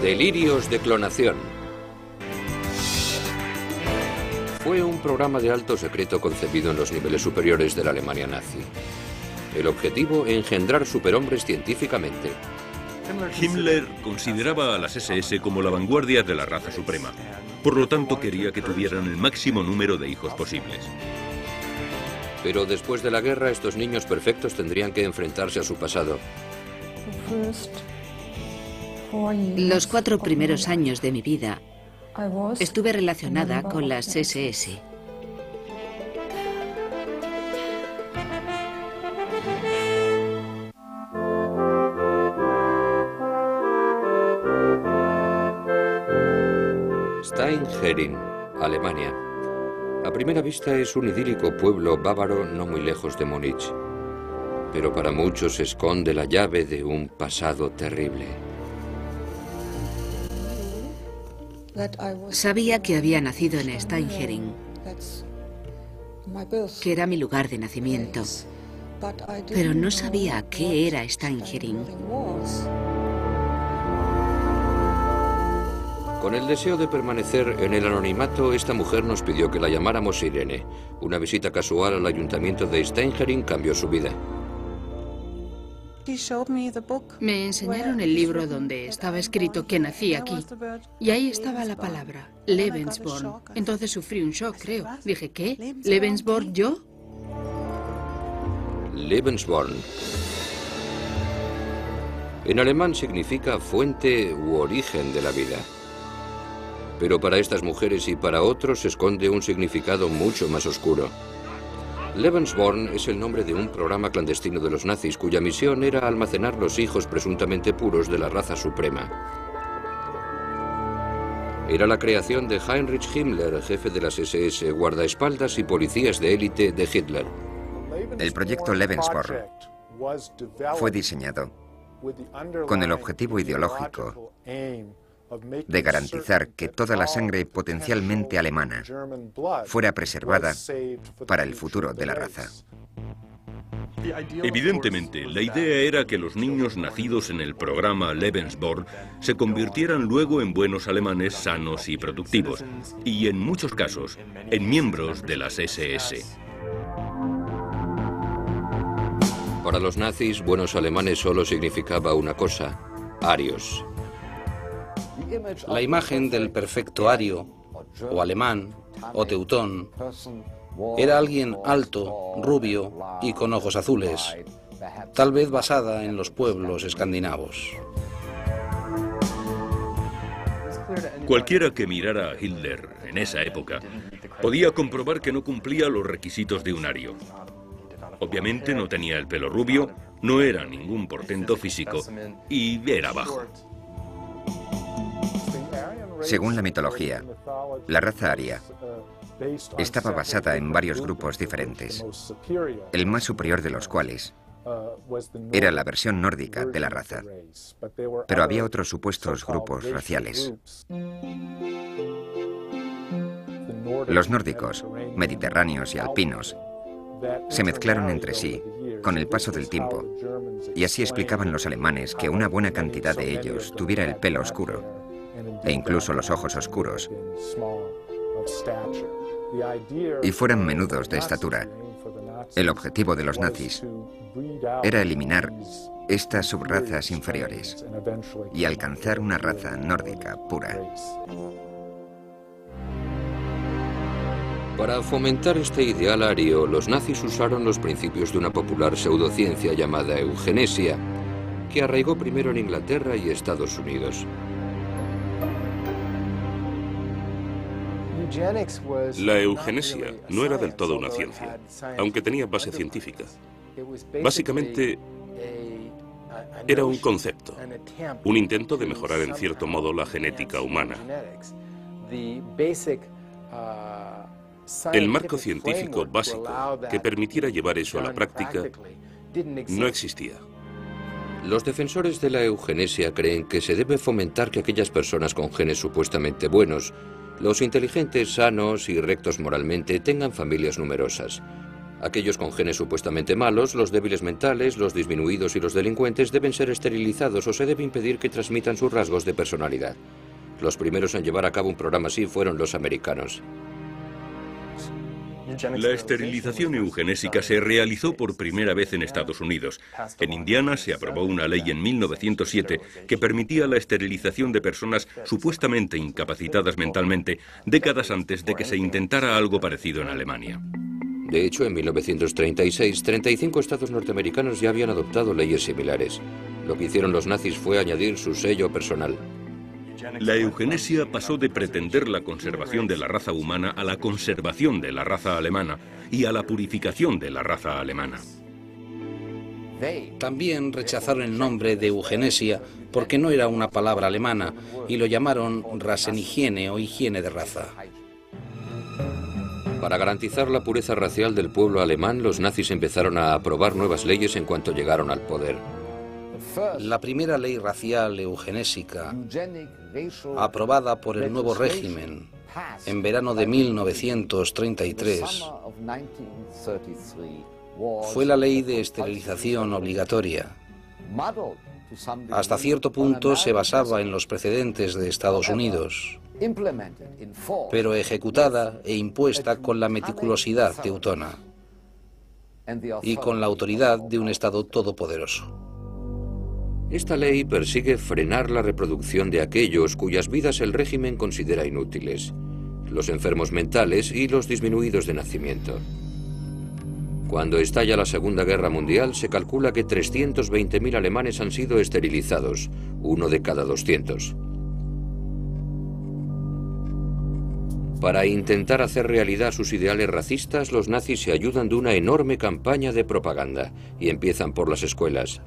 Delirios de clonación. Fue un programa de alto secreto concebido en los niveles superiores de la Alemania nazi. El objetivo, engendrar superhombres científicamente. Himmler consideraba a las SS como la vanguardia de la raza suprema. Por lo tanto, quería que tuvieran el máximo número de hijos posibles. Pero después de la guerra, estos niños perfectos tendrían que enfrentarse a su pasado. Los 4 primeros años de mi vida estuve relacionada con las SS. Steinhering, Alemania. A primera vista es un idílico pueblo bávaro no muy lejos de Múnich. Pero para muchos esconde la llave de un pasado terrible. Sabía que había nacido en Steinhering, que era mi lugar de nacimiento, pero no sabía qué era Steinhering. Con el deseo de permanecer en el anonimato, esta mujer nos pidió que la llamáramos Irene. Una visita casual al ayuntamiento de Steinhering cambió su vida. Me enseñaron el libro donde estaba escrito que nací aquí. Y ahí estaba la palabra, Lebensborn. Entonces sufrí un shock, creo. Dije, ¿qué? ¿Lebensborn yo? Lebensborn. En alemán significa fuente u origen de la vida. Pero para estas mujeres y para otros se esconde un significado mucho más oscuro. Lebensborn es el nombre de un programa clandestino de los nazis cuya misión era almacenar los hijos presuntamente puros de la raza suprema. Era la creación de Heinrich Himmler, jefe de las SS, guardaespaldas y policías de élite de Hitler. El proyecto Lebensborn fue diseñado con el objetivo ideológico de garantizar que toda la sangre potencialmente alemana fuera preservada para el futuro de la raza. Evidentemente, la idea era que los niños nacidos en el programa Lebensborn se convirtieran luego en buenos alemanes sanos y productivos, y en muchos casos, en miembros de las SS. Para los nazis, buenos alemanes solo significaba una cosa: arios. La imagen del perfecto ario, o alemán, o teutón, era alguien alto, rubio y con ojos azules, tal vez basada en los pueblos escandinavos. Cualquiera que mirara a Hitler en esa época podía comprobar que no cumplía los requisitos de un ario. Obviamente no tenía el pelo rubio, no era ningún portento físico y era bajo. Según la mitología, la raza aria estaba basada en varios grupos diferentes, el más superior de los cuales era la versión nórdica de la raza. Pero había otros supuestos grupos raciales. Los nórdicos, mediterráneos y alpinos se mezclaron entre sí con el paso del tiempo, y así explicaban los alemanes que una buena cantidad de ellos tuviera el pelo oscuro e incluso los ojos oscuros, y fueran menudos de estatura. El objetivo de los nazis era eliminar estas subrazas inferiores y alcanzar una raza nórdica pura. Para fomentar este ideal ario, los nazis usaron los principios de una popular pseudociencia llamada eugenesia, que arraigó primero en Inglaterra y Estados Unidos. La eugenesia no era del todo una ciencia, aunque tenía base científica. Básicamente, era un concepto, un intento de mejorar en cierto modo la genética humana. El marco científico básico que permitiera llevar eso a la práctica no existía. Los defensores de la eugenesia creen que se debe fomentar que aquellas personas con genes supuestamente buenos, los inteligentes, sanos y rectos moralmente, tengan familias numerosas. Aquellos con genes supuestamente malos, los débiles mentales, los disminuidos y los delincuentes deben ser esterilizados o se debe impedir que transmitan sus rasgos de personalidad. Los primeros en llevar a cabo un programa así fueron los americanos. La esterilización eugenésica se realizó por primera vez en Estados Unidos. En Indiana se aprobó una ley en 1907 que permitía la esterilización de personas supuestamente incapacitadas mentalmente, décadas antes de que se intentara algo parecido en Alemania. De hecho, en 1936, 35 estados norteamericanos ya habían adoptado leyes similares. Lo que hicieron los nazis fue añadir su sello personal. La eugenesia pasó de pretender la conservación de la raza humana a la conservación de la raza alemana y a la purificación de la raza alemana. También rechazaron el nombre de eugenesia porque no era una palabra alemana y lo llamaron rasenhigiene o higiene de raza. Para garantizar la pureza racial del pueblo alemán, los nazis empezaron a aprobar nuevas leyes en cuanto llegaron al poder. La primera ley racial eugenésica, aprobada por el nuevo régimen en verano de 1933, fue la ley de esterilización obligatoria. Hasta cierto punto se basaba en los precedentes de Estados Unidos, pero ejecutada e impuesta con la meticulosidad teutona y con la autoridad de un Estado todopoderoso. Esta ley persigue frenar la reproducción de aquellos cuyas vidas el régimen considera inútiles, los enfermos mentales y los disminuidos de nacimiento. Cuando estalla la Segunda Guerra Mundial, se calcula que 320.000 alemanes han sido esterilizados, 1 de cada 200. Para intentar hacer realidad sus ideales racistas, los nazis se ayudan de una enorme campaña de propaganda y empiezan por las escuelas.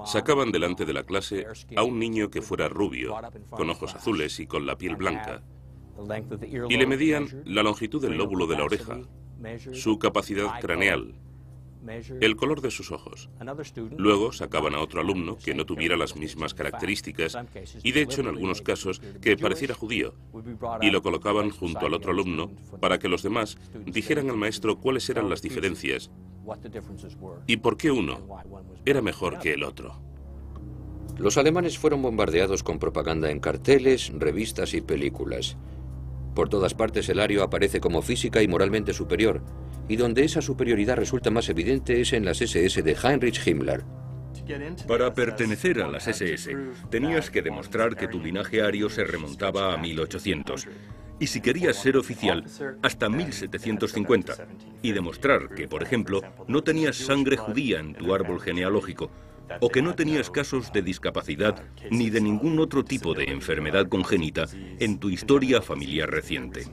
Sacaban delante de la clase a un niño que fuera rubio, con ojos azules y con la piel blanca, y le medían la longitud del lóbulo de la oreja, su capacidad craneal, el color de sus ojos. Luego sacaban a otro alumno que no tuviera las mismas características y de hecho en algunos casos que pareciera judío, y lo colocaban junto al otro alumno para que los demás dijeran al maestro cuáles eran las diferencias y por qué uno era mejor que el otro. Los alemanes fueron bombardeados con propaganda en carteles, revistas y películas. Por todas partes el ario aparece como física y moralmente superior, y donde esa superioridad resulta más evidente es en las SS de Heinrich Himmler. Para pertenecer a las SS, tenías que demostrar que tu linaje ario se remontaba a 1800. Y si querías ser oficial, hasta 1750. Y demostrar que, por ejemplo, no tenías sangre judía en tu árbol genealógico, o que no tenías casos de discapacidad ni de ningún otro tipo de enfermedad congénita en tu historia familiar reciente.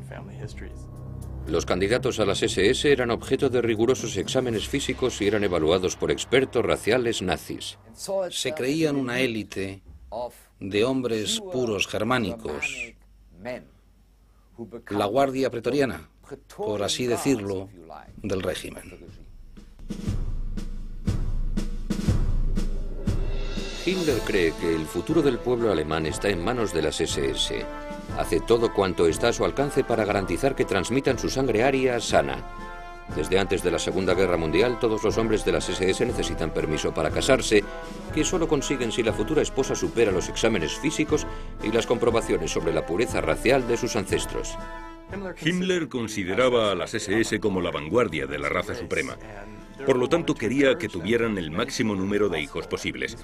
Los candidatos a las SS eran objeto de rigurosos exámenes físicos y eran evaluados por expertos raciales nazis. Se creían una élite de hombres puros germánicos, la guardia pretoriana, por así decirlo, del régimen. Himmler cree que el futuro del pueblo alemán está en manos de las SS. Hace todo cuanto está a su alcance para garantizar que transmitan su sangre aria sana. Desde antes de la Segunda Guerra Mundial, todos los hombres de las SS necesitan permiso para casarse, que solo consiguen si la futura esposa supera los exámenes físicos y las comprobaciones sobre la pureza racial de sus ancestros. Himmler consideraba a las SS como la vanguardia de la raza suprema. Por lo tanto, quería que tuvieran el máximo número de hijos posibles.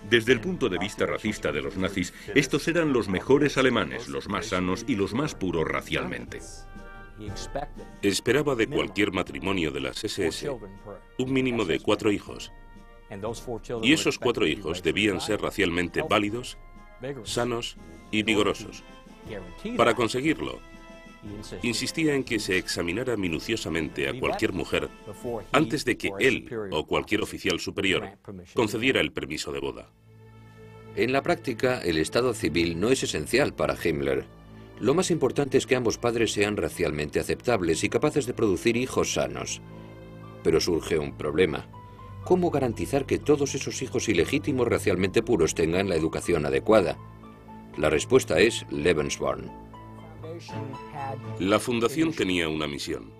Desde el punto de vista racista de los nazis, estos eran los mejores alemanes, los más sanos y los más puros racialmente. Esperaba de cualquier matrimonio de las SS un mínimo de 4 hijos. Y esos 4 hijos debían ser racialmente válidos, sanos y vigorosos. Para conseguirlo, insistía en que se examinara minuciosamente a cualquier mujer antes de que él o cualquier oficial superior concediera el permiso de boda. En la práctica, el estado civil no es esencial para Himmler. Lo más importante es que ambos padres sean racialmente aceptables y capaces de producir hijos sanos. Pero surge un problema. ¿Cómo garantizar que todos esos hijos ilegítimos racialmente puros tengan la educación adecuada? La respuesta es Lebensborn. La fundación tenía una misión: